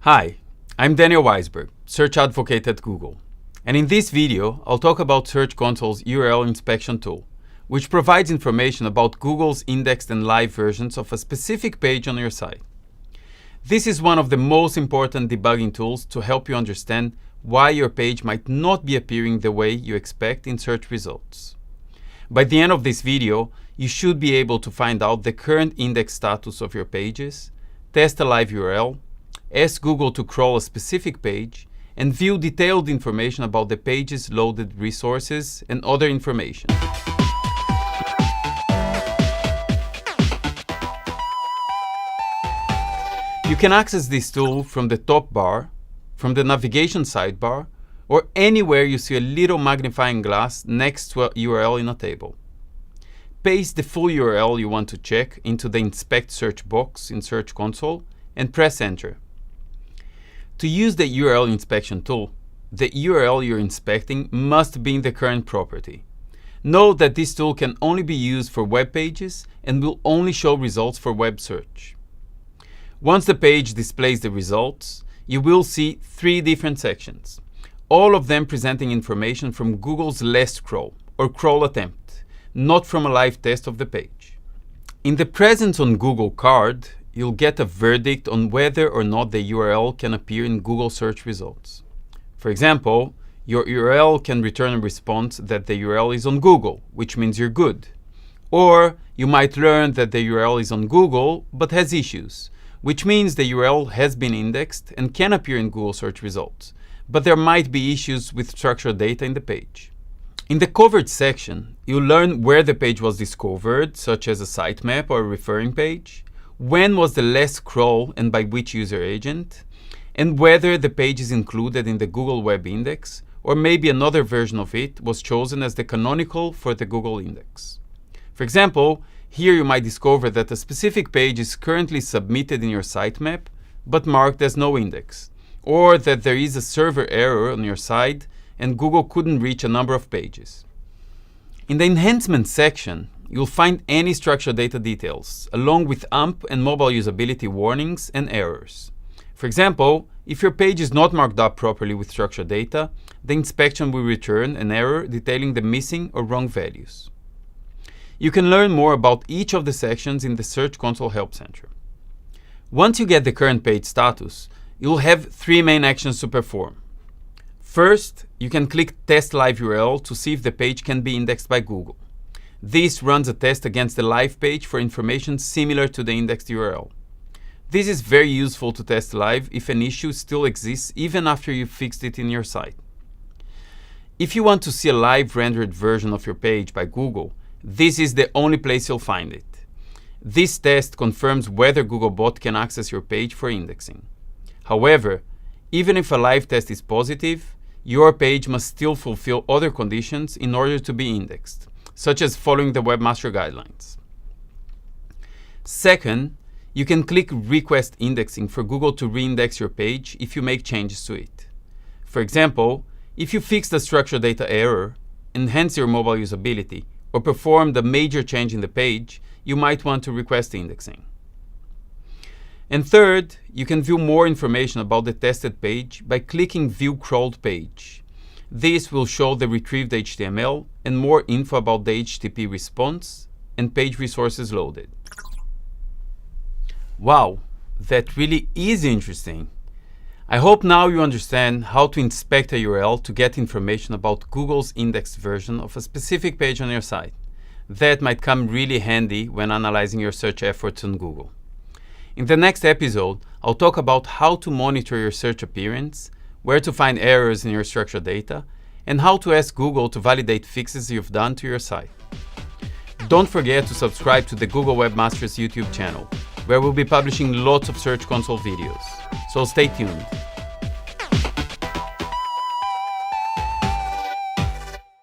Hi, I'm Daniel Waisberg, Search Advocate at Google. And in this video, I'll talk about Search Console's URL inspection tool, which provides information about Google's indexed and live versions of a specific page on your site. This is one of the most important debugging tools to help you understand why your page might not be appearing the way you expect in search results. By the end of this video, you should be able to find out the current index status of your pages, test a live URL, ask Google to crawl a specific page, and view detailed information about the page's loaded resources and other information. You can access this tool from the top bar, from the navigation sidebar, or anywhere you see a little magnifying glass next to a URL in a table. Paste the full URL you want to check into the Inspect search box in Search Console and press Enter. To use the URL inspection tool, the URL you're inspecting must be in the current property. Note that this tool can only be used for web pages and will only show results for web search. Once the page displays the results, you will see 3 different sections, all of them presenting information from Google's last crawl or crawl attempt, not from a live test of the page. In the Presence on Google card, you'll get a verdict on whether or not the URL can appear in Google search results. For example, your URL can return a response that the URL is on Google, which means you're good. Or you might learn that the URL is on Google but has issues, which means the URL has been indexed and can appear in Google search results, but there might be issues with structured data in the page. In the Covered section, you'll learn where the page was discovered, such as a sitemap or a referring page, when was the last crawl and by which user agent, and whether the page is included in the Google Web Index, or maybe another version of it was chosen as the canonical for the Google Index. For example, here you might discover that a specific page is currently submitted in your sitemap, but marked as no index, or that there is a server error on your site and Google couldn't reach a number of pages. In the Enhancement section, you'll find any structured data details, along with AMP and mobile usability warnings and errors. For example, if your page is not marked up properly with structured data, the inspection will return an error detailing the missing or wrong values. You can learn more about each of the sections in the Search Console Help Center. Once you get the current page status, you'll have 3 main actions to perform. First, you can click Test Live URL to see if the page can be indexed by Google. This runs a test against the live page for information similar to the indexed URL. This is very useful to test live if an issue still exists even after you've fixed it in your site. If you want to see a live rendered version of your page by Google, this is the only place you'll find it. This test confirms whether Googlebot can access your page for indexing. However, even if a live test is positive, your page must still fulfill other conditions in order to be indexed, such as following the Webmaster Guidelines. Second, you can click Request Indexing for Google to reindex your page if you make changes to it. For example, if you fix the structured data error, enhance your mobile usability, or performed a major change in the page, you might want to request indexing. And third, you can view more information about the tested page by clicking View Crawled Page. This will show the retrieved HTML and more info about the HTTP response and page resources loaded. Wow, that really is interesting. I hope now you understand how to inspect a URL to get information about Google's indexed version of a specific page on your site. That might come really handy when analyzing your search efforts on Google. In the next episode, I'll talk about how to monitor your search appearance, where to find errors in your structured data, and how to ask Google to validate fixes you've done to your site. Don't forget to subscribe to the Google Webmasters YouTube channel, where we'll be publishing lots of Search Console videos. So stay tuned.